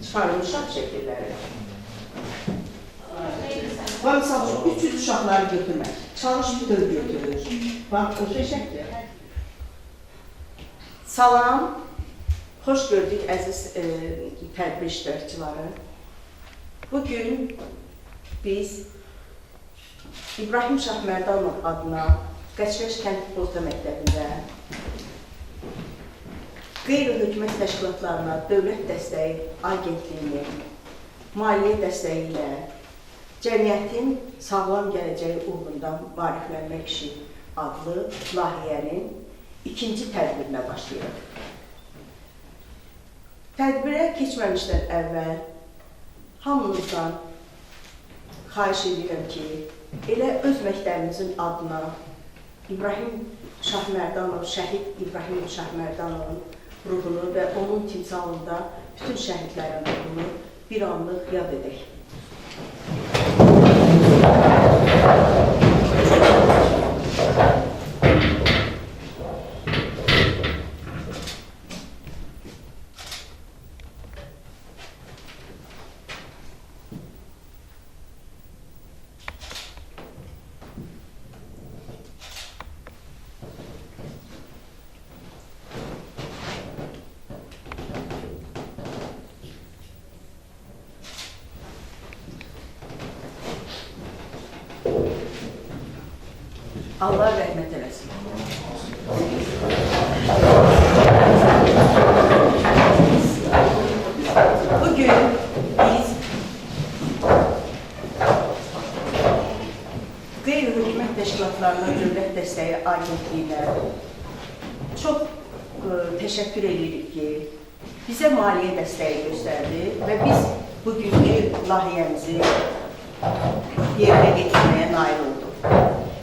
sarımşaq şəkilləri. Və misal üçün, 300 uşaqları götürmək. Çalış bütöv götürür. Bax, o şəkildir. Salam, xoş gördük əziz tədbir iştirakçıları. Bugün biz İbrahim Şahmərdanov adına Qəçrəş Kənd Orta Məktəbində qeyri-hökumət təşkilatlarına dövlət dəstəyi agentliyinin maliyyə dəstəyi ilə cəmiyyətin sağlam gələcəyi uğrundan maariflənmək üçün adlı layihənin ikinci tədbirinə başlayırıq. Tədbirə keçməmişdən əvvəl hamınızdan xahiş edirəm ki, elə öz məktəbimizin adına İbrahim Şahmərdanov, şəhid İbrahim Şahmərdanovun ruhunu və onun timsalında bütün şəhidlərin ruhunu bir anlıq yad edək. Allah rəhmət eləsin. Bugün biz qeyri-hökumət təşkilatlarına dövlət dəstəyi agentliyinə çox təşəkkür edirik ki, bizə maliyyə dəstəyi göstərdi və biz bugünkü layihəmizi yerinə getirməyə nail olduq.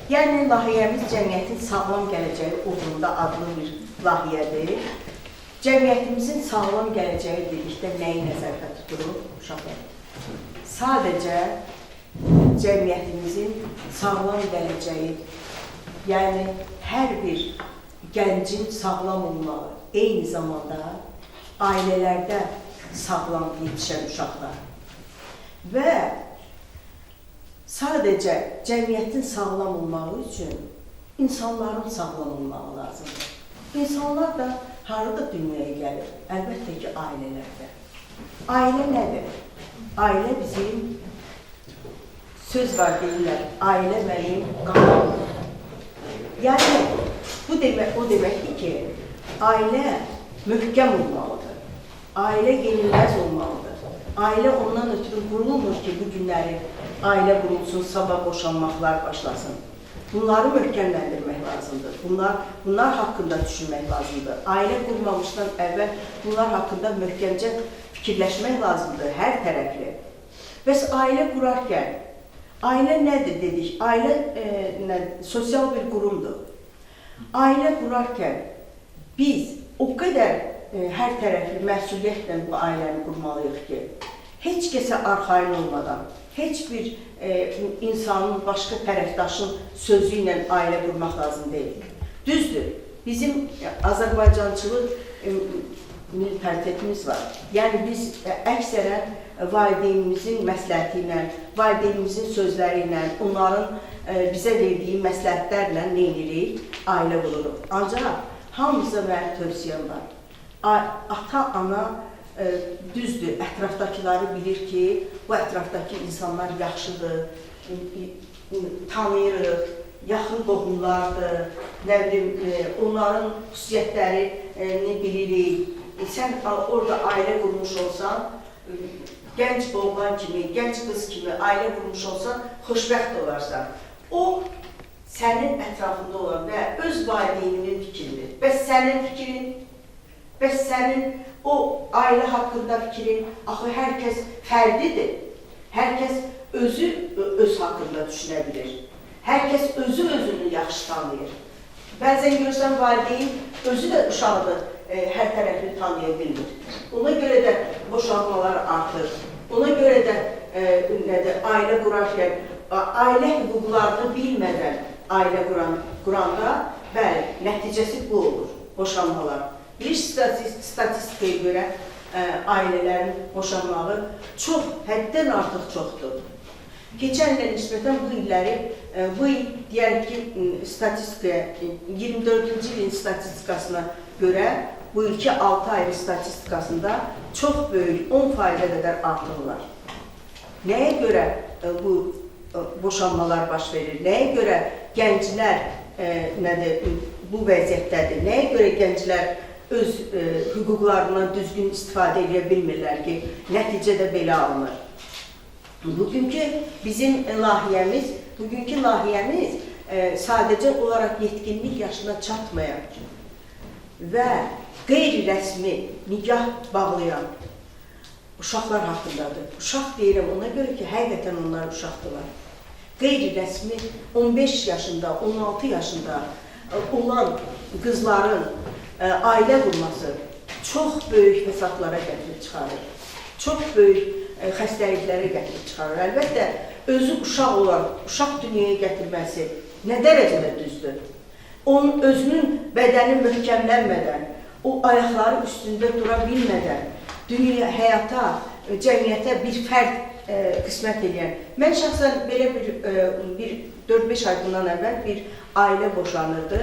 Yəni, layihəmiz cəmiyyətin sağlam gələcəyi uğrunda adlı bir layihədir. Cəmiyyətimizin sağlam gələcəyi dedikdə nəyi nəzərdə tuturuq? Uşaqlar. Sadəcə cəmiyyətimizin sağlam gələcəyi, yəni hər bir gəncin sağlam olmağı, eyni zamanda ailələrdə sağlam yetişən uşaqlar və sadəcə cəmiyyətin sağlam olmağı üçün insanların sağlam olmağı lazımdır. İnsanlar da harada dünyaya gəlir? Əlbəttə ki, ailələrdə. Ailə nədir? Ailə bizim, söz var deyirlər, ailə mənim qanımdır. Yəni, bu o deməkdir ki, ailə möhkəm olmalıdır. Ailə yenilməz olmalıdır. Ailə ondan ötürü qurulmur ki, bu günləri ailə qurulsun, sabah boşanmaqlar başlasın. Bunları möhkəmləndirmək lazımdır. Bunlar haqqında düşünmək lazımdır. Ailə qurmamışdan əvvəl bunlar haqqında möhkəmcə fikirləşmək lazımdır, hər tərəfli. Bəs ailə qurarkən, ailə nədir dedik? Ailə sosial bir qurumdur. Ailə qurarkən biz o qədər hər tərəfli məsuliyyətlə bu ailəni qurmalıyıq ki, heç kəsə arxain olmadan, heç bir insanın, başqa tərəfdaşın sözü ilə ailə qurmaq lazım deyil. Düzdür, bizim Azərbaycançılıq mentalitetimiz var. Yəni biz əksərən valideynimizin məsləhəti ilə, valideynimizin sözləri ilə, onların bizə verdiyi məsləhətlərlə nə edirik? Ailə qururuq. Ancaq hamımıza mənim tövsiyəm var. Ata, ana düzdür, ətrafdakıları bilir ki, bu ətrafdakı insanlar yaxşıdır, tanıyırıq, yaxın qohumlardır, nə bilim, onların xüsusiyyətlərini bilirik. Sən orada ailə qurmuş olsan, gənc oğlan kimi, gənc qız kimi ailə qurmuş olsan, xoşbəxt olarsan. O, sənin ətrafında olan və öz valideyninin fikridir. Bəs sənin fikrin? Bəs sənin o ailə haqqında fikrin? Axı, hər kəs fərdidir. Hər kəs özü öz haqqında düşünə bilir. Hər kəs özünü yaxşı tanıyır. Bəzən görürsən, valideyn özü də uşağını hər tərəfini tanıya bilmir. Ona görə də boşanmalar artır. Ona görə də ailə qurarkən, ailə hüquqlarını bilmədən ailə quranda, bəli, nəticəsi bu olur, boşanmalar. Bir statistikaya görə ailələrin boşanmağı çox, həddən artıq çoxdur. Keçən ilə nisbətən bu illəri, bu il deyək ki, statistikaya, 24-cü ilin statistikasına görə bu ilki 6 ayın statistikasında çox böyük 10%-ə qədər artım var. Nəyə görə bu boşanmalar baş verir? Nəyə görə gənclər bu vəziyyətdədir? Nəyə görə gənclər öz hüquqlarından düzgün istifadə edə bilmirlər ki, nəticədə belə alınır? Bugünkü bizim layihəmiz, sadəcə olaraq yetkinlik yaşına çatmayan və qeyri-rəsmi nikah bağlayan uşaqlar haqqındadır. Uşaq deyirəm ona görə ki, həqiqətən onlar uşaqdırlar. Qeyri-rəsmi 15 yaşında, 16 yaşında olan qızların ailə qurması çox böyük fəsadlara gətirib çıxarır. Çox böyük xəstəliklərə gətirib çıxarır. Əlbəttə, özü uşaq olan, uşaq dünyaya gətirməsi nə dərəcədə düzdür? Onun özünün bədəni möhkəmlənmədən, o ayaqları üstündə dura bilmədən, dünya, həyata, cəmiyyətə bir fərd qismət edən. Mən şəxsən belə bir 4-5 ay bundan əvvəl bir ailə boşanırdı.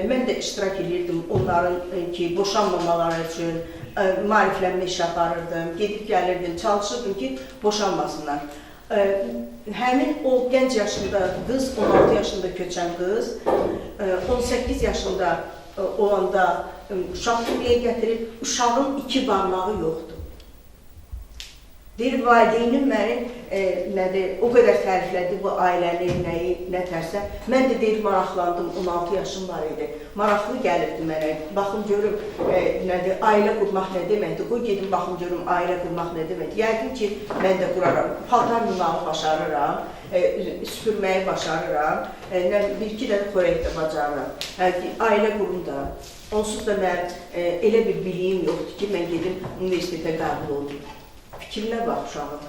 Mən də iştirak edirdim onların ki, boşanmamaları üçün, maariflənmə iş aparırdım, gedib gəlirdim, çalışırdım ki, boşanmasınlar. Həmin o gənc yaşında qız, 16 yaşında köçən qız, 18 yaşında olanda uşaq dünyaya gətirib, uşağın 2 barmağı yoxdur. Deyir, valideynim məni o qədər təriflədi bu ailəli nəyi, nətərsə. Mən də deyir, maraqlandım, 16 yaşım var idi. Maraqlı gəlirdi mənə, baxım görüm, ailə qurmaq nə deməkdir? Qoy gedim, baxım görüm, ailə qurmaq nə deməkdir? Yəqin ki, mən də quraram, paltar yumağı başarıram, süpürməyi başarıram, bir-iki dənə xörək də bacarıram. Ailə qurum da, onsuz da mən elə bir biliyim yoxdur ki, mən gedim, universitetə qəbul oldum. Fikirlə bax uşağın.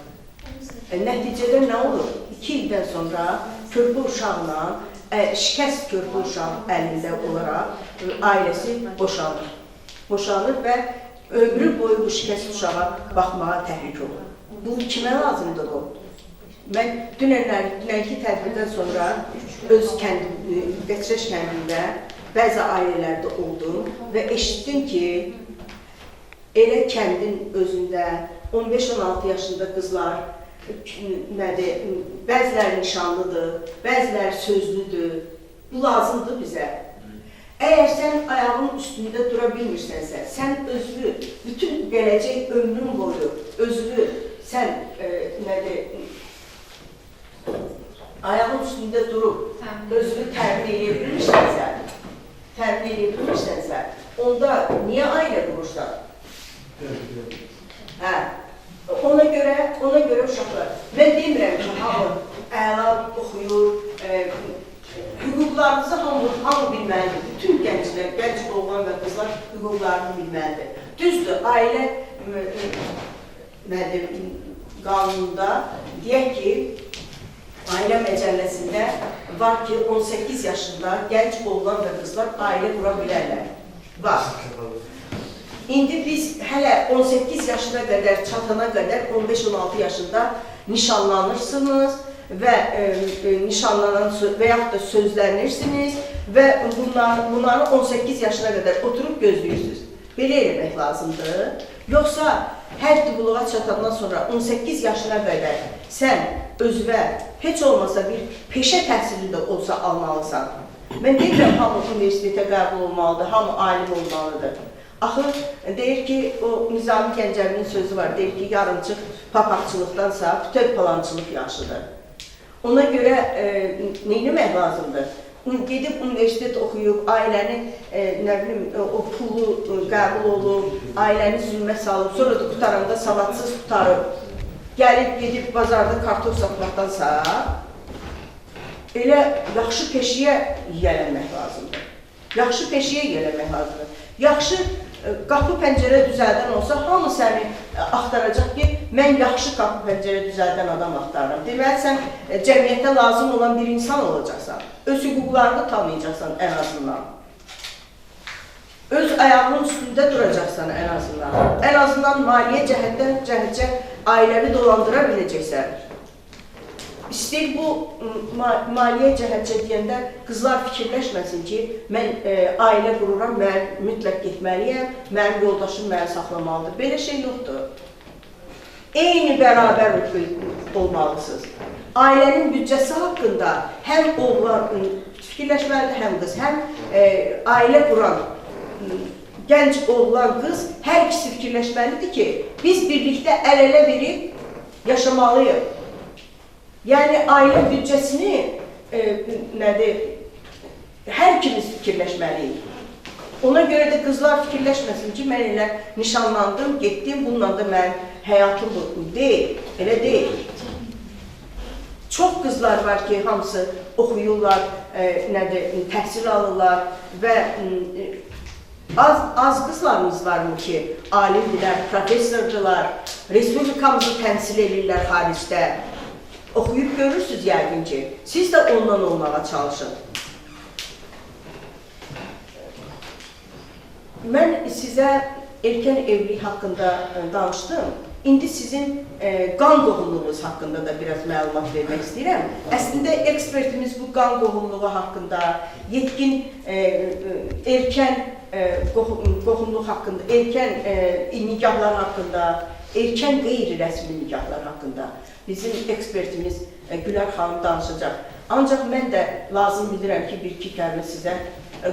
Nəticədə nə olur? 2 ildən sonra körpə uşağla, şikəst körpə uşaq əlində olaraq ailəsi boşanır. Boşanır və ömrü boyu bu şikəst uşağa baxmağa təhrik olur. Bu kimə lazımdır o? Mən dünənki tədbirdən sonra öz Qəçrəş kəndində bəzi ailələrdə oldum və eşitdim ki, elə kəndin özündə 15-16 yaşında qızlar, bəziləri nişanlıdır, bəziləri sözlüdür. Bu lazımdır bizə. Əgər sən ayağının üstündə dura bilmirsənsə, sən özünü, bütün gələcək ömrün boyu özünü sən ayağın üstündə durub özünü təmin edə bilmirsənsə, onda niyə ailə qurursan? Ona görə uşaqlar. Mən demirəm ki, hamı əla oxuyur, hüquqlarınızı hamı bilməlidir. Bütün gənclər, gənc oğlan və qızlar hüquqlarını bilməlidir. Düzdür, ailə qanununda deyək ki, ailə məcəlləsində var ki, 18 yaşında gənc oğlan və qızlar ailə qura bilərlər. Var. İndi biz hələ 18 yaşına qədər, çatana qədər 15-16 yaşında nişanlanırsınız və yaxud da sözlənirsiniz və bunları 18 yaşına qədər oturub gözləyirsiniz. Belə eləmək lazımdır. Yoxsa hər dibuluğa çatandan sonra 18 yaşına qədər sən özünə heç olmasa bir peşə təhsili də olsa almalısan. Mən deyirəm, hamı universitetə qəbul olmalıdır, hamı alim olmalıdır. Axı, deyir ki, o Nizami Gəncəvinin sözü var, deyir ki, yarımçıq papaqçılıqdansa bütöv palançılıq yaşıdır. Ona görə neyləmək lazımdır? Gedib universitet oxuyub, ailəni, o pulu qəbul olub, ailəni zülmə salıb, sonra da qutaranda savadsız qutarıb, gəlib, gedib bazarda kartof satmaqdansa, elə yaxşı peşəyə yiyələnmək lazımdır. Yaxşı peşəyə yiyələnmək lazımdır. Yaxşı qapı pəncərə düzəldən olsa, hamı səni axtaracaq ki, mən yaxşı qapı pəncərə düzəldən adam axtarıram. Deməli, sən cəmiyyətə lazım olan bir insan olacaqsan, öz hüquqlarını tanıyacaqsan ən azından. Öz ayağının üstündə üstündə duracaqsan ən azından. Ən azından maliyyə cəhətdən ailəvi dolandıra biləcəksən. İstəyir bu maliyyə cəhətcə deyəndə qızlar fikirləşməsin ki, mən ailə qururam, mən mütləq getməliyəm, mənim yoldaşım məni saxlamalıdır. Belə şey yoxdur. Eyni bərabər olmalısınız. Ailənin büdcəsi haqqında həm oğlan fikirləşməlidir, həm qız, həm ailə quran gənc oğlan, qız hər ikisi fikirləşməlidir ki, biz birlikdə əl-ələ verib yaşamalıyıq. Yəni, ailə büdcəsini hər ikimiz fikirləşməliyik. Ona görə də qızlar fikirləşməsin ki, mən elə nişanlandım, getdim, bununla da mənim həyatım deyil, elə deyil. Çox qızlar var ki, hamısı oxuyurlar, təhsil alırlar və az qızlarımız varmı ki, alimdirlər, professordular, respublikamızı təmsil edirlər xaricdə. Oxuyub görürsünüz yəqin ki, siz də ondan olmağa çalışın. Mən sizə erkən evlilik haqqında danışdım. İndi sizin qan qohumluğunuz haqqında da biraz məlumat vermək istəyirəm. Əslində, ekspertimiz bu qan qohumluğu haqqında, yetkin erkən qohumluq haqqında, erkən nikahlar haqqında, erkən qeyri-rəsmi nikahlar haqqında bizim ekspertimiz Gülər xanım danışacaq. Ancaq mən də lazım bilirəm ki, bir-iki kəlmə sizə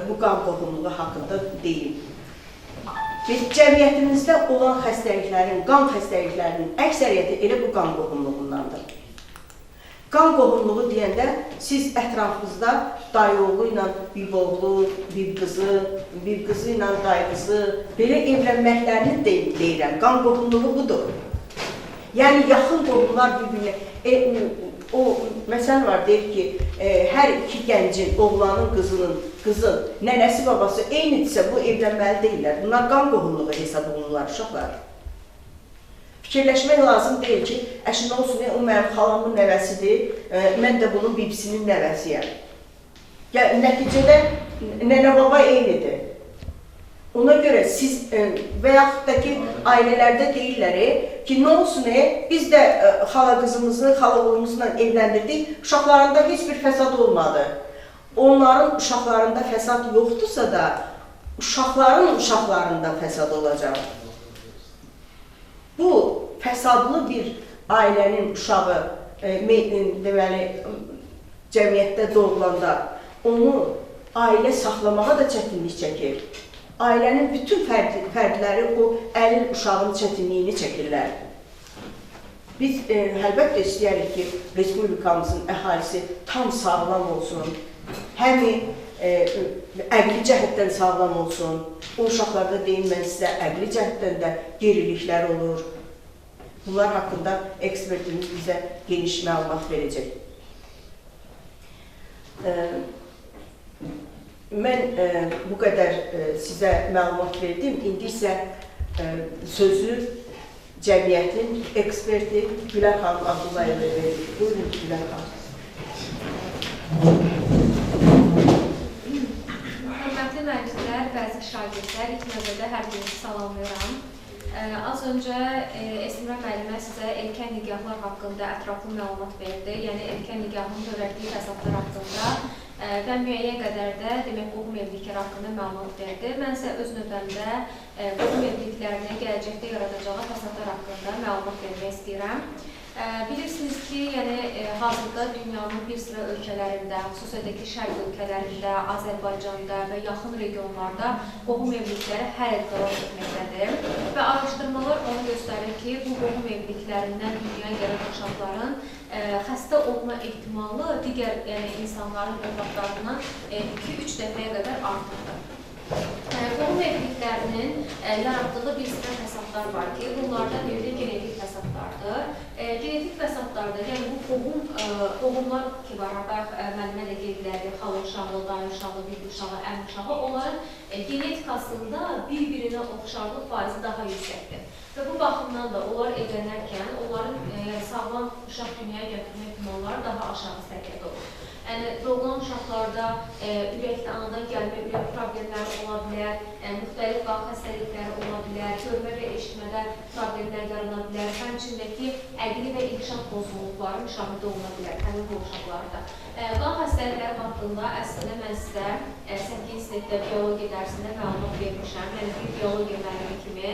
bu qan qohumluğu haqqında deyim. Cəmiyyətimizdə olan xəstəliklərin, qan xəstəliklərinin əksəriyyəti elə bu qan qohumluğundandır. Qan qohumluğu deyəndə siz ətrafınızda dayıoğlu ilə biboğlu, bibqızı ilə dayıqızı, belə evlənməklərini deyirəm. Qan qohumluğu budur. Yəni, yaxın qohumlar bir-birinə, o məsəl var, deyir ki, hər iki gəncin, oğlanın, qızın, nənəsi, babası eynidirsə bu evlənməli deyirlər. Bunlar qan qohumluğu hesab olunurlar, uşaqlar. Fikirləşmək lazım deyil ki, əşin olsun, o mənim xalamın nəvəsidir, mən də bunun bibisinin nəvəsiyəm. Nəticədə nənə-baba eynidir. Ona görə siz və yaxud da ki, ailələrdə deyirlər ki, nə olsun, biz də xala qızımızı, xala oğlumuzla evləndirdik, uşaqlarında heç bir fəsad olmadı. Onların uşaqlarında fəsad yoxdursa da, uşaqların uşaqlarında fəsad olacaq. Bu, fəsadlı bir ailənin uşağı, deməli, cəmiyyətdə doğulanda onu ailə saxlamağa da çətinlik çəkir. Ailənin bütün fərdləri o əlil uşağın çətinliyini çəkirlər. Biz əlbəttə istəyərik ki, respublikamızın əhalisi tam sağlam olsun, həm əqli cəhətdən sağlam olsun. O uşaqlarda deyim mən sizə, əqli cəhətdən də geriliklər olur. Bunlar haqqında ekspertimiz bizə geniş məlumat verəcək. Mən bu qədər sizə məlumat verdim. İndi isə sözü cəmiyyətin eksperti Gülər xanım Abdullayevə verir. Buyurun Gülər xanım. Hörmətli müəllimlər, bəzi şagirdlər, ilk növbədə hər birinizi salamlayıram. Az öncə Esmira müəllimə sizə erkən nikahlar haqqında ətraflı məlumat verdi. Yəni, erkən nikahın törətdiyi fəsadlar haqqında və müəyyən qədər də demək qohum evlilikləri haqqında məlumat verdi. Mən isə öz növbəmdə qohum evliliklərini gələcəkdə yaradacağı fəsadlar haqqında məlumat vermək istəyirəm. Bilirsiniz ki, hazırda dünyanın bir sıra ölkələrində, xüsusilə ki, şərq ölkələrində, Azərbaycanda və yaxın regionlarda qohum evlilikləri hər il davam etməkdədir. Və araşdırmalar onu göstərir ki, bu qohum evliliklərindən dünyaya gələn uşaqların xəstə olma ehtimalı digər insanların övladlarından 2-3 dəfəyə qədər artırdır. Qohum evliliklərinin yaratdığı bir sıra fəsadlar var ki, bunlardan biri genetik fəsadlardır. Genetik fəsadlarda, yəni bu qohumlar ki var, müəllimə də qeydləri, xala uşağı, dayı uşağı, bir uşağı, əm uşağı, onların genetikasında bir-birinə oxşarlıq faizi daha yüksəkdir. Və bu baxımdan da onlar evlənərkən, onların sağlam uşaq dünyaya gətirmə ehtimalları daha aşağı səviyyədə olur. Yəni, doğulan uşaqlarda ürəkli anadan gəlmə ürək problemləri ola bilər, müxtəlif qulaq xəstəlikləri ola bilər, görmə və eşitmədə problemlər yarana bilər, həmçindəki əqli və inkişaf pozğunluqları müşahidə oluna bilər həmin bu uşaqlarda. Qan xəstəlikləri haqqında əslində mən sizə 8 sinifdə biologiya dərsində məlumat vermişəm. Yəni bir biologiya müəllimi kimi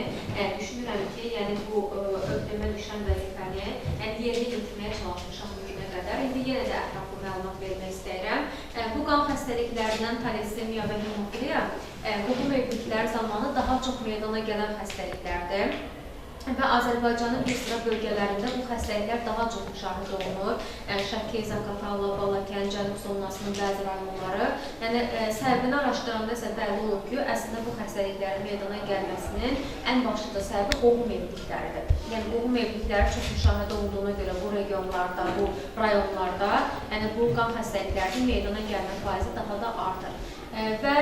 düşünürəm ki, yəni bu öhdəmə düşən vəzifəni yerinə yetirməyə çalışmışam bu günə qədər. İndi yenə də ətraflı məlumat vermək istəyirəm. Bu qan xəstəliklərindən talasemiya və hemofiliya qohum evlilikləri zamanı daha çox meydana gələn xəstəliklərdir. Və Azərbaycanın bir sıra bölgələrində bu xəstəliklər daha çox müşahidə olunur. Şəki, Zaqatala, Balakən, Cənub zonasının bəzi rayonları. Yəni, səbəbini araşdıranda isə bəlli olur ki, əslində bu xəstəliklərin meydana gəlməsinin ən başlıca səbəbi qohum evlilikləridir. Yəni, qohum evlilikləri çox müşahidə olduğuna görə bu regionlarda, bu rayonlarda, yəni bu qan xəstəliklərinin meydana gəlmə faizi daha da artır. Və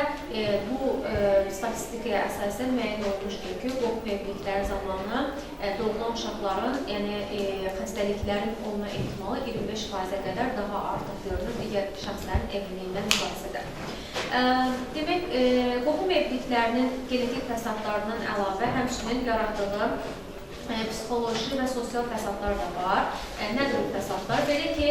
bu statistikaya əsasən müəyyən olmuşdur ki, qohum evlilikləri zamanı doğulan uşaqların xəstəliklərin olma ehtimalı 25%-ə qədər daha artıq görünür digər şəxslərin evliliyindən müqayisədə. Demək, qohum evliliklərinin genetik fəsadlarından əlavə həmçinin yaratdığı psixoloji və sosial fəsadlar da var. Nədir bu fəsadlar? Belə ki,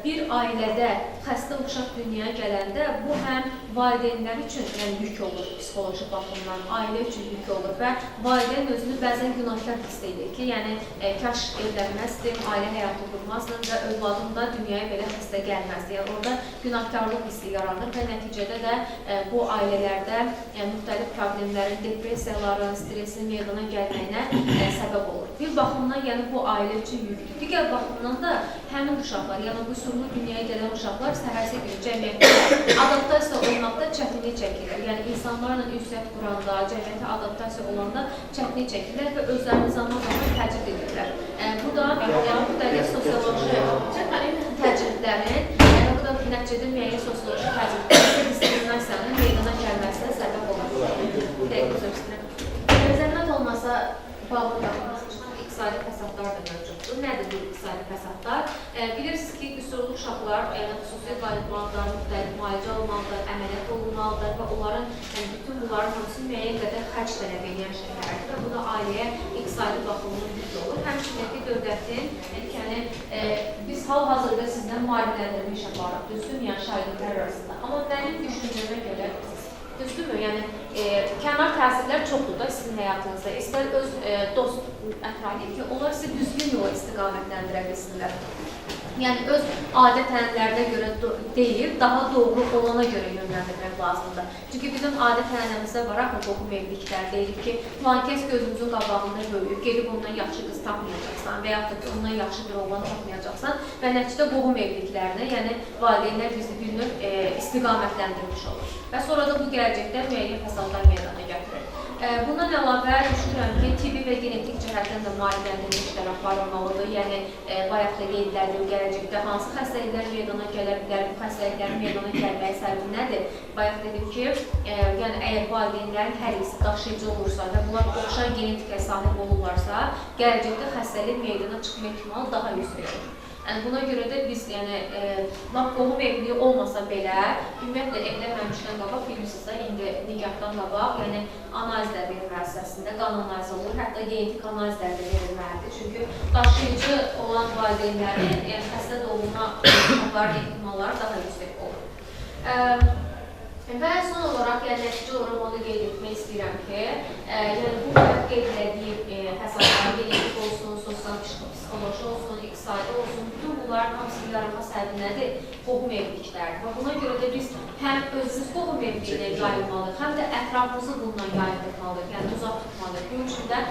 bir ailədə xəstə uşaq dünyaya gələndə bu həm valideynlər üçün yük olur psixoloji baxımdan, ailə üçün yük olur və valideyn özünü bəzən günahkar hiss edir ki, yəni kaş evlənməzdim, ailə həyatı qurmazdım və övladım da dünyaya belə xəstə gəlməzdi. Yəni orada günahkarlıq hissi yaranır və nəticədə də bu ailələrdə müxtəlif problemlərin, depressiyaların, stresin meydana gəlməyinə səbəb olur. Bir baxımdan, yəni bu ailə üçün yükdür. Digər baxımdan da həmin uşaqlar, yəni qüsurlu dünyaya gələn uşaqlar səhərsi günü cəmiyyətdə adaptasiya olmaqda çətinlik çəkirlər. Yəni insanlarla ünsiyyət quranda, cəmiyyətə adaptasiya olanda çətinlik çəkirlər və özlərini zaman-zaman təcrid edirlər. Bu da müxtəlif sosioloji təcridlərin, bu da nəticədə müəyyən sosioloji təcridlərin diskriminasiyanın meydana gəlməsinə səbəb olur. Zəhmət olmasa bağlı qalması çıxan iqtisadi fəsadlar da mövcuddur. Nədir bu iqtisadi fəsadlar? Bilirsiniz ki, qüsurlu uşaqlar xüsusi qayıtmalıdır, müxtəlif müalicə olmalıdır, əməliyyat olunmalıdır və onların bütün bunların hamısı müəyyən qədər xərc tələb edən şeylərdir və bu da ailəyə iqtisadi baxımdan yük olur. Həmçinin dövlətin, biz hal-hazırda sizdən müalicələndirmə iş aparaq, düzdür, yəni şagirdlər arasında. Amma mənim düşüncəmə görə düzdürmü? Yəni, kənar təsirlər çoxdur da sizin həyatınızda. İstər öz dost ətrafı ki, onlar sizi düzgün yola istiqamətləndirə bilsinlər. Yəni, öz adət-ənənlərinə görə deyil, daha doğru olana görə yönləndirmək lazımdır. Çünki bizim adət-ənənəmizdə var, axı qohum evliliklər deyilir ki, filankəs gözümüzün qabağında böyüyüb, gedib ondan yaxşı qız tapmayacaqsan və yaxud da ondan yaxşı bir oğlan tapmayacaqsan və nəticədə qohum evliliklərinə, yəni valideynlər bizi bir növ istiqamətləndirmiş olur. Və sonra da bu gələcəkdə müəyyən fəsadlar meydana gətirir. Bundan əlavə düşünürəm ki, tibbi və genetik cəhətdən də maarifləndirmə işləri aparılmalıdır. Yəni, bayaq da qeydlədim, gələcəkdə hansı xəstəliklər meydana gələ bilər, bu xəstəliklərin meydana gəlməyə səbəbi nədir? Bayaq dedim ki, yəni əgər valideynlərin hər ikisi daşıyıcı olursa və bunlar oxşar genetikaya sahib olurlarsa, gələcəkdə xəstəlik meydana çıxma ehtimalı daha yüksək olur. Buna görə də biz, lap qohum evliliyi olmasa belə, ümumiyyətlə evlənməmişdən qabaq, bilirsiniz də, indi nikahdan qabaq, yəni analizlər verilməli əslində, qan analizi olur, hətta genetik analizlər də verilməlidir. Çünki daşıyıcı olan valideynlərin, yəni xəstə doğulma uşaqların ehtimalları daha yüksək olur. Və son olaraq, yəni nəticə olaraq onu qeyd etmək istəyirəm ki, bu qeyd edildiyi fəsadlar, genetik olsun, sosial psixoloji olsun, iqtisadi olsun, bütün bunların hamısının yaranma səbəbi nədir? Qohum evliliklərdir. Və buna görə də biz həm özümüz qohum evliliyinə yayılmalıyıq, həm də ətrafımızı bundan yayılmalıyıq, yəni uzaq tutmalıyıq. Bunun üçün də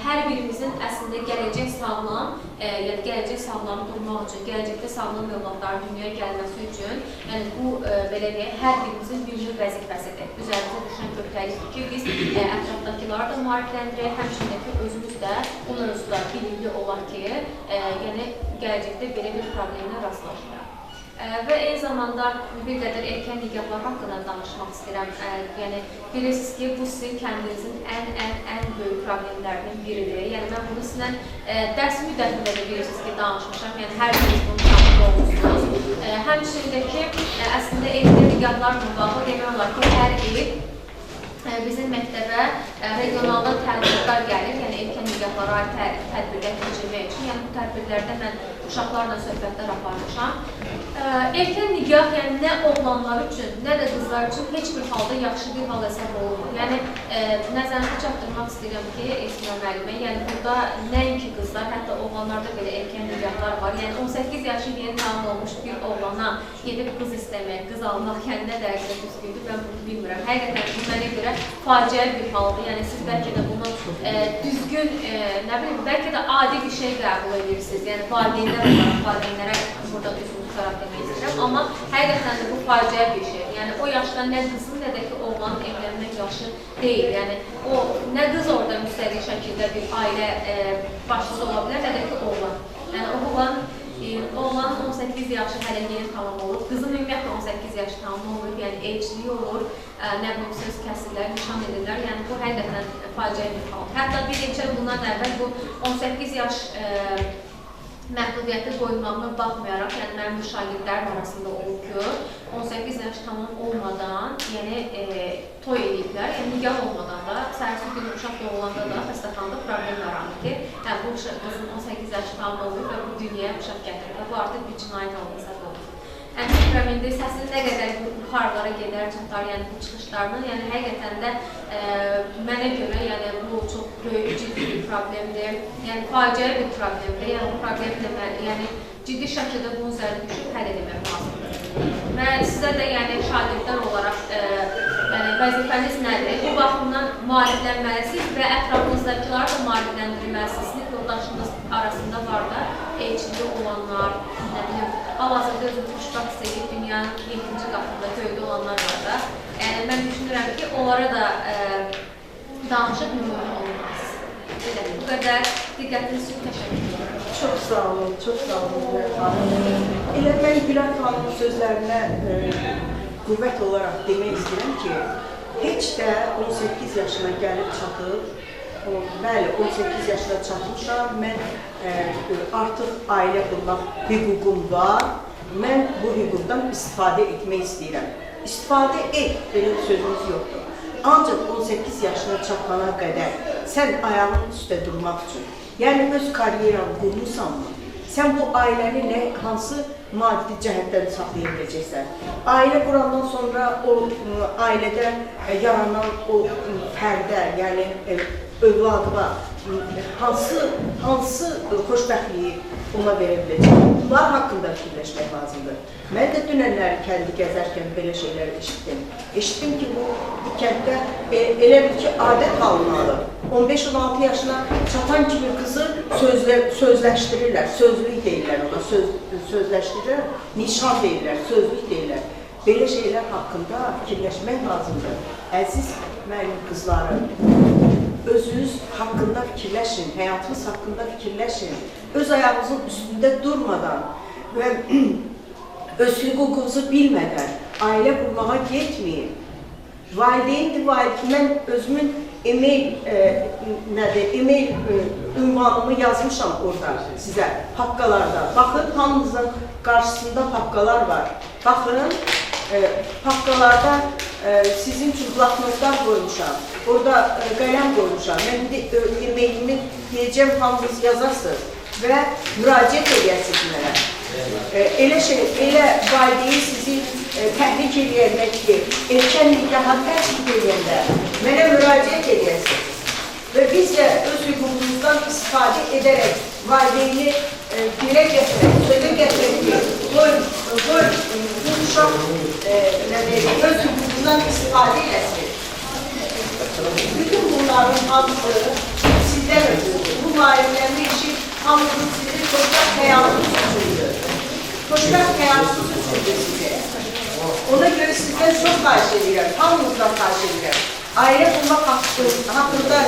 hər birimizin əslində gələcək sağlam, yəni gələcək sağlam durmaq üçün, gələcəkdə sağlam övladların dünyaya gəlməsi üçün, yəni bu, belə deyək, hər birimizin bir vəzifəsidir. Üzərimizə düşən kötəlikdir ki, biz ətrafdakiları da maarifləndirək, həmçinin ki, özümüz də bu mövzuda bilikli olaq ki, yəni gələcəkdə belə bir problemlə rastlaşırıq. Və eyni zamanda bir qədər erkən nikahlar haqqında danışmaq istəyirəm. Yəni, bilirsiniz ki, bu sizin kəndinizin ən böyük problemlərinin biridir. Yəni, mən bunu sizlə dərs müddətində də bilirsiniz ki, danışmışam. Yəni, hər biriniz bunu tanıqlı olmuşsunuz. Həmçində ki, əslində evdə nikahlarla bağlı demək olar ki, hər ev bizim məktəbə regionaldan tədbirlər gəlir, yəni erkən nigahlara aid tədbirlər keçirmək üçün. Yəni bu tədbirlərdə mən uşaqlarla söhbətlər aparmışam. Erkən nigah, yəni nə oğlanlar üçün, nə də qızlar üçün heç bir halda yaxşı bir hal hesab olunmur. Yəni nəzərinizə çatdırmaq istəyirəm ki, Esmira müəllimə, yəni burada nəinki qızlar, hətta oğlanlarda belə erkən nigahlar var. Yəni 18 yaşı yeni tamam olmuş bir oğlana gedib qız istəmək, qız almaq, yəni nə dərəcədə düzgündür, mən bunu bilmirəm. Həqiqətən bu mənə görə faciə bir haldır. Yəni siz bəlkə də bunu düzgün, nə bilim, bəlkə də adi bir şey qəbul edirsiniz. Yəni valideynlər olaraq valideynlərə burada düzgün tutaraq demək istəyirəm. Amma həqiqətən də bu faciə bir şeydir. Yəni o yaşda nə qızın, nə də ki oğlanın evlənmək yaşı deyil. Yəni o nə qız orada müstəqil şəkildə bir ailə başçısı ola bilər, nə də ki oğlan. Yəni oğlanın 18 yaşı hələ yeni tamam olur. Qızın ümumiyyətlə 18 yaşı tamam olur. Yəni evçiliyi olur, nə bilim söz kəsirlər, nişan edirlər. Yəni bu həqiqətən faciə bir hal. Hətta bir neçə il bundan əvvəl bu 18 yaş məhdudiyyəti qoyulmağına baxmayaraq, yəni mənim müşagirdlərim arasında olub ki, 18 yaş tamam olmadan, yəni toy ediblər, yəni nigah olmadan da, səhərsi günü uşaq doğulanda da xəstəxanada problem yaranır ki, yəni bu qızın 18 yaşı tamam olub və bu dünyaya uşaq gətirir və bu artıq bir cinayət halına hesab olunur. Yəni bilmirəm indi səsin nə qədər yuxarılara gedər, çatar, yəni bu çıxışlarının, yəni həqiqətən də mənə görə yəni bu çox böyük, ciddi bir problemdir, yəni faciə bir problemdir, yəni bu problemlə yəni ciddi şəkildə bunun üzərində düşüb həll edilmək lazımdır. Və sizə də yəni şagirdlər olaraq yəni vəzifəniz nədir? Bu baxımdan maariflənməlisiniz və ətrafınızdakiləri da maarifləndirməlisiniz. Sinif yoldaşınız arasında var da elçili olanlar, nə bilim, hal-hazırda özünü xoşbəxt hiss edib dünyanın 7-ci qatında göydə olanlar var da. Yəni mən düşünürəm ki, onlara da danışıb nümunə olmaz. Bu qədər diqqətiniz üçün təşəkkür edirəm. Çox sağ olun, çox sağ olun Gülər xanım. Elə mən Gülər xanımın sözlərinə qüvvət olaraq demək istəyirəm ki, heç də 18 yaşına gəlib çatıb, bəli, 18 yaşına çatmışam, mən artıq ailə qurmaq hüququm var, mən bu hüquqdan istifadə etmək istəyirəm. İstifadə et, belə sözümüz yoxdur. Ancaq 18 yaşına çatana qədər sən ayağının üstə durmaq üçün, yəni öz karyeranı qurmuşsanmı, sən bu ailəni hansı maddi cəhətdən saxlaya biləcəksən? Ailə qurandan sonra o ailədə yaranan o fərdə, yəni övladıma hansı xoşbəxtliyi ona verə biləcək? Bunlar haqqında fikirləşmək lazımdır. Mən də dünənləri kəndi gəzərkən belə şeylər eşitdim. Eşitdim ki, bu kənddə elə bil ki, adət halını alır. 15-16 yaşına çatan kimi qızı sözləşdirirlər, sözlük deyirlər ona, sözləşdirirlər, nişan deyirlər, sözlük deyirlər. Belə şeylər haqqında fikirləşmək lazımdır. Əziz mənim qızlarım, özünüz haqqında fikirləşin, həyatınız haqqında fikirləşin. Öz ayağınızın üstündə durmadan və öz hüququnuzu bilmədən ailə qurmağa getməyin. Valideyndir, mən özümün e-mail ünvanımı yazmışam orada sizə, paqqalarda. Baxın, hamınızın qarşısında paqqalar var. Baxın, paqqalarda sizin çubuqlarınızdan qoymuşam. Orada qələm qoymuşam. Mən e-mailimi deyəcəm, hamınız yazarsınız və müraciət edəsiniz mənə. Elə valideyn sizi təhrik edəyəndə ki, erkən nikaha təşkil edəndə mənə müraciət edəsiniz. Və biz də öz hüququmuzdan istifadə edərək valideyni dilə gətirək, sözə gətirək ki, bu uşaq öz hüququndan istifadə edəsiniz. Bütün bunların hamısı sizdən ötürüdür. Bu maariflənmə işi hamısı sizin xoşbəxt həyatınız üçündür. Xoşbəxt həyatınız üçündür sizə. Ona görə sizdən çox xahiş edirəm, hamınızdan xahiş edirəm. Ailə qurmaq haqqında,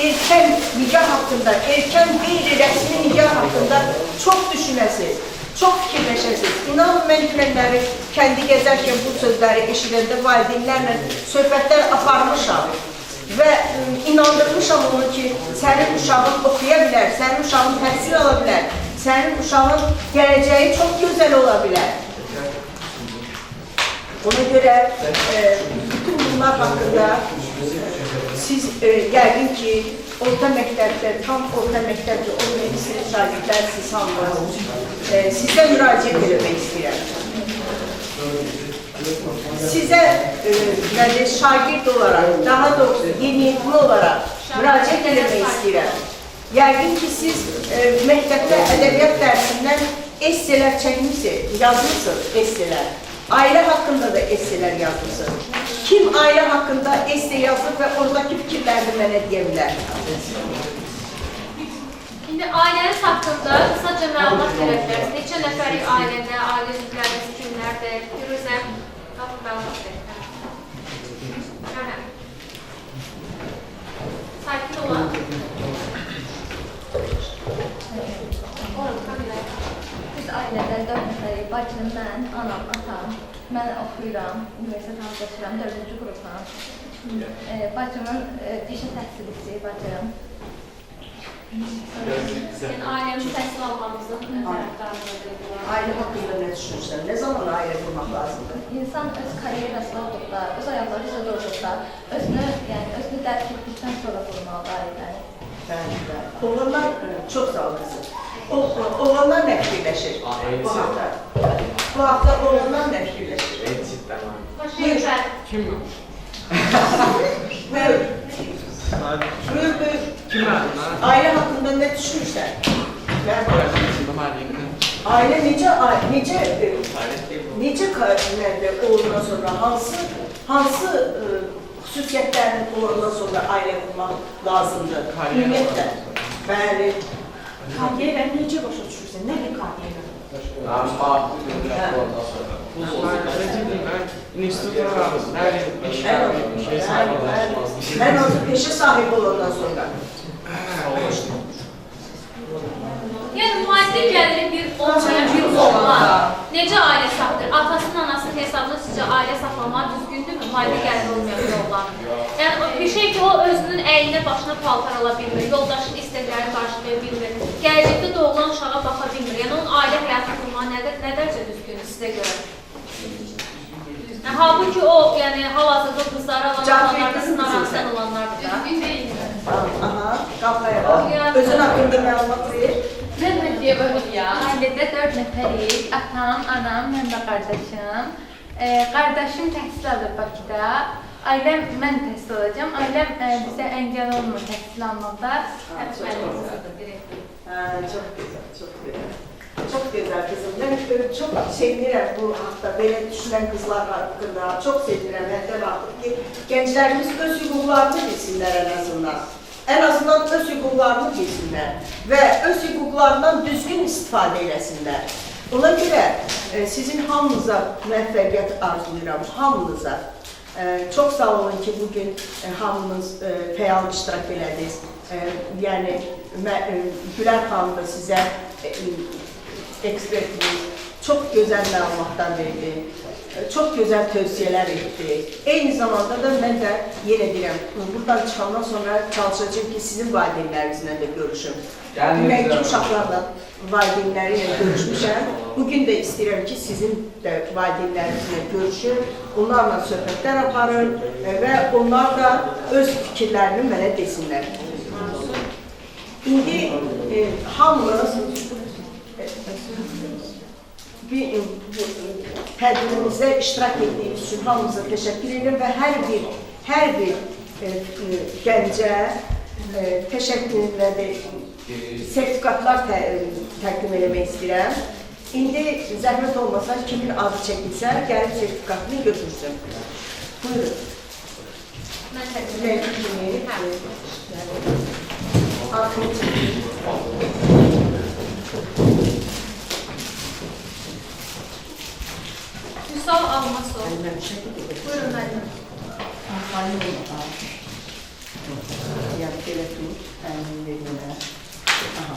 erkən nigah haqqında, erkən qeyri-rəsmi nigah haqqında çox düşünəsiniz, çox fikirləşəsiniz. İnanın, mən dünənləri kəndi gəzərkən bu sözləri eşidəndə valideynlərlə söhbətlər aparmışam. Və inandırmışam onu ki, sənin uşağın oxuya bilər, sənin uşağın təhsil ala bilər, sənin uşağın gələcəyi çox gözəl ola bilər. Ona görə bütün bunlar haqqında Siz yəqin ki, orta məktəbdə, tam orta məktəbdə olmayan istəyir şagirdlər siz hamınız. Sizə müraciət eləmək istəyirəm. Sizə şagird olaraq, daha doğrusu yeniyetmə olaraq müraciət eləmək istəyirəm. Yəqin ki, siz məktəbdə ədəbiyyat dərsindən esselər çəkmişsiniz, yazmışsınız esselər. Ailə haqqında da esselər yazmışsınız. Kim ailə haqqında esse yazır və oradakı fikirlərini mənə deyə bilər? İndi ailəniz haqqında qısaca məlumat verə bilərsiniz. Neçə nəfərlik ailədə, ailə üzvləriniz kimlərdir? Firuzə, məlumat verin. Sakin olun. Biz ailədə 4 nəfərik, bacım, mən, anam, atam. Mən oxuyuram, universitet hazırlaşıram, 4-cü qrupdan. Bacımın peşə təhsil istəyir, bacım. Yəni, ailəmiz təhsil almamızın tərəfdarlıdır. Ailə haqqında nə düşünürsən? Nə zaman ailə qurmaq lazımdır? İnsan öz karyerasına olduqda, öz ayaqları üzrə olduqda, özünü dərk etdikdən sonra qurmalı ailəni. Bəli, bəli. Oğlanlar, çox sağ ol qızım. Oğlanlar nə fikirləşir bu haqda? Bu haqda oğlanlar nə fikirləşir? Buyur. Kim? Buyur. Buyur. Kim var? Ailə haqqında nə düşünürsən? Ailə necə oğlundan sonra hansı xüsusiyyətlərinin oğlundan sonra ailə qurmaq lazımdır? Ümumiyyətlə. Bəli. Karyera necə başa düşürsən? Nədir karyera? Mən olsa peşə sahibi olandan sonra. Yəni, maddi gəliri bir olmayan bir oğlan necə ailə saxlayır? Atasının, anasının hesabına sizcə ailə saxlamaq düzgündürmü? Maddi gəliri olmayan bir oğlan. Yəni, bir şey ki, o özünün əyninə, başına paltar ala bilmir, yoldaşın istəklərini qarşılaya bilmir, gələcəkdə doğulan uşağa baxa bilmir. Yəni, onun ailə həyatı qurmağı nə dərəcə düzgündür sizə görə? Halbuki o, yəni, hal-hazırda qızları alanlar da sınaraqdan olanlardır da. Düzgün deyildir. Aha, qalxaya bax. Özün haqqında məlumat ver. Mən deyə bölüm ya. Ailədə 4 nəfərik, atam, anam, mən və qardaşım. Qardaşım təhsil alır Bakıda. Ailəm, mən təhsil alacağım. Ailəm bizə əngəl olmur təhsil almaqda. Çox gözəl, çox gözəl. Çox gözəl qızım. Mən çox sevinirəm bu haqda, belə düşünən qızlar haqqında. Çox sevinirəm, hətta baxıb ki, gənclərimiz öz hüquqlarını bilsinlər ən azından. Ən azından öz hüquqlarını bilsinlər və öz hüquqlarından düzgün istifadə eləsinlər. Ona görə sizin hamınıza müvəffəqiyyət arzulayıram, hamınıza. Çox sağ olun ki, bugün hamınız fəal iştirak elədiniz. Yəni, Gülər xanım da sizə ekspertimiz çox gözəl məlumatlar verdi, çox gözəl tövsiyələr etdi. Eyni zamanda da mən də yenə deyirəm, buradan çıxandan sonra çalışacağım ki, sizin valideynlərinizlə də görüşüm. Demək ki, uşaqlarla valideynləri ilə görüşmüşəm. Bugün də istəyirəm ki, sizin də valideynlərinizlə görüşüm, onlarla söhbətlər aparın və onlar da öz fikirlərini mənə desinlər. İndi hamınız tədbirimizdə iştirak etdiyiniz üçün hamınıza təşəkkür edirəm və hər bir gəncə təşəkkürlə sertifikatlar təqdim eləmək istəyirəm. İndi zəhmət olmasa kimin adı çəkilsə, gəlib sertifikatını götürsün. Buyurun. Mən təqdim edirəm. Adını çəkin. Hüsal Almasov. Buyurun müəllim. Xalim olmağa. Yəni, belə tut, əmin verilmə. Aha.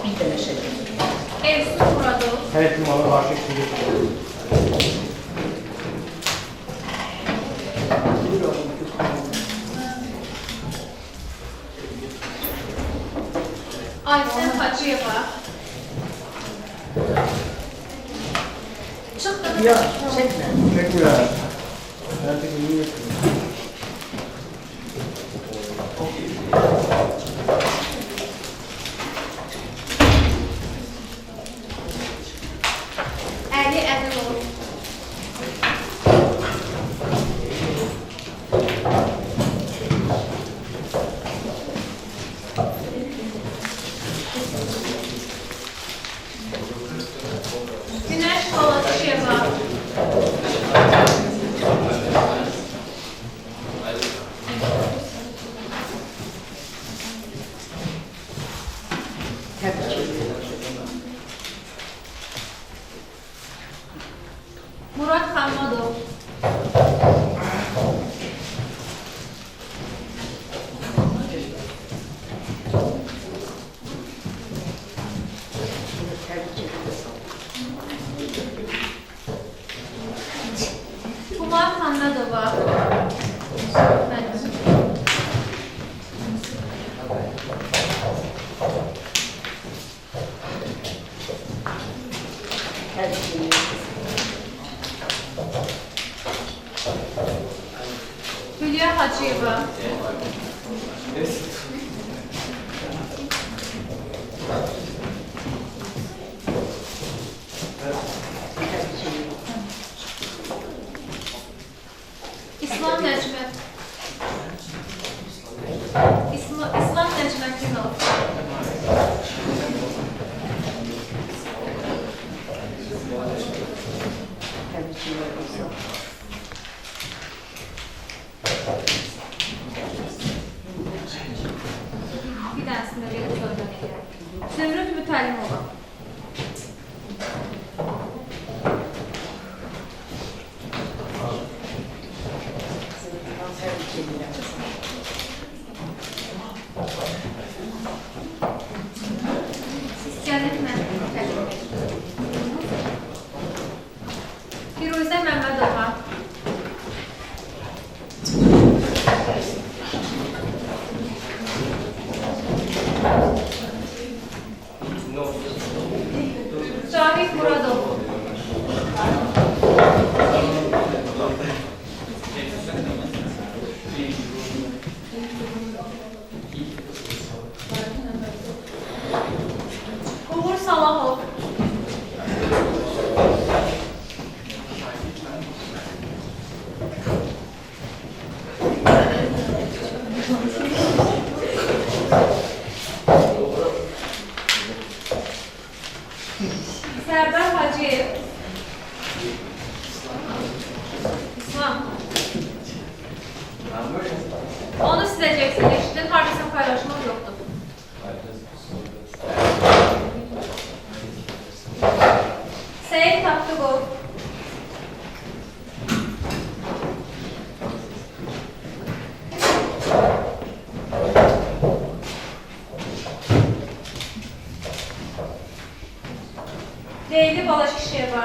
Bir dənə şəkil. Evsun Muradov. Her ihtimali karşı çıkıyor. Buyur oğlum, Aysən Hacıyeva. Çıxdınız. Yox, çəkmə. Çekmiyor. Artık iyi yapıyor. Əli əmin olun. Günəş Polatşıyeva. Təbrik edirəm. Murad Xammadov. Təbrik edirəm. Kumar Xanladova. Təbrik edirəm. Hülya Hacıyeva. Təbrik edirəm. İslam Nəcmət. İslam Nəcmətinov. Təbrik edirəm. Bir dənəsində bir sordan edirəm. Zümrüd Mütəllimova. Təbrik edirəm. Cənət Məmmədova. Firuzə Məmmədova. Cavit Muradov. Uğur Salahov. Sərdar Hacıyev. İslam. Onu siləcəksin, eşitdin, hardasa paylaşmaq yoxdur. Seyid Tapdıqov. Leyli Balaşişeva.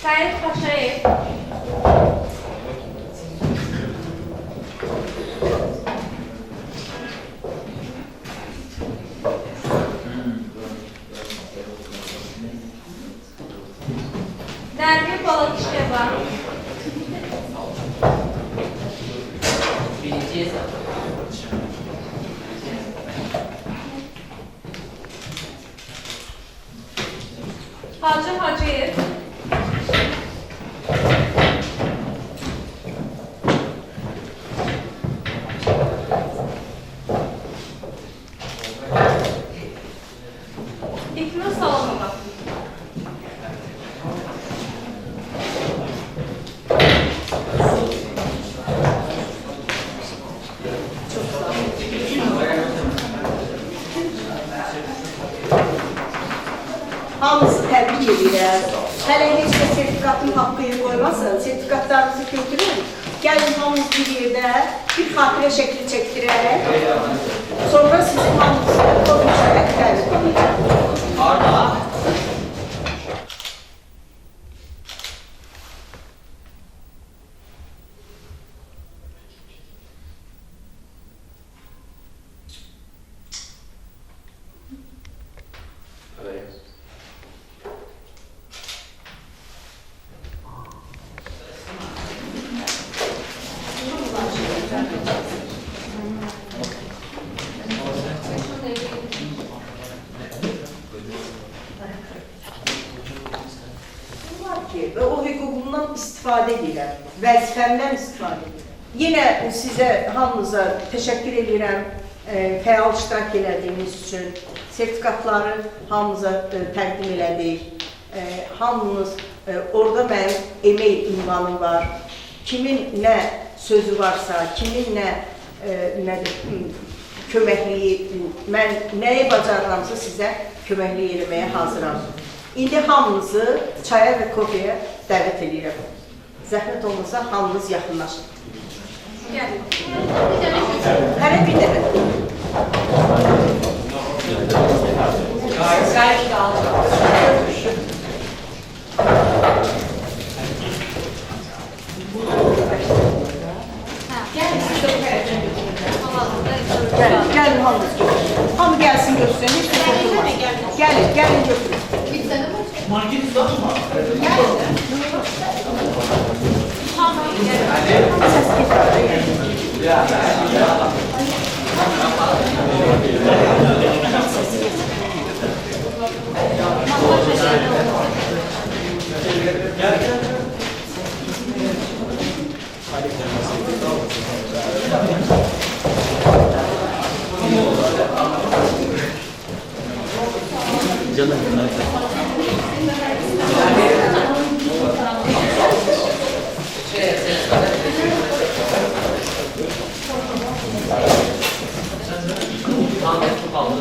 Səyid Paşayev. Nərmin Balaşişeva. Hacı Hacıyev. İknur Salamova. Hamısı təbrik edirəm. Hələ heç də sertifikatın haqqını qoymasın. Sertifikatlarınızı götürün. Gəlin hamımız bir yerdə bir xatirə şəkli çəkdirək. Sonra sizin hamınızı konuşaraq təbrik edirəm. Arda. Var ki və o hüququndan istifadə edirəm, vəzifəmdən istifadə edirəm. Yenə sizə hamınıza təşəkkür edirəm fəal iştirak elədiyiniz üçün. Sertifikatları hamınıza təqdim elədik. Hamınız, orada mənim emək ünvanım var. Kimin nə sözü varsa, kimin nə köməkliyi, mən nəyi bacarıramsa sizə köməkliyi eləməyə hazıram. İndi hamınızı çaya və kofeyə dəvət edirəm. Zəhmət olmasa hamınız yaxınlaşın. Hərə bir dəfə. Gəlin hamınız götürün. Hamı gəlsin götürsün, heç bir oturmasın. Gəlin götürün. Market var mı? Səs getir. Canım.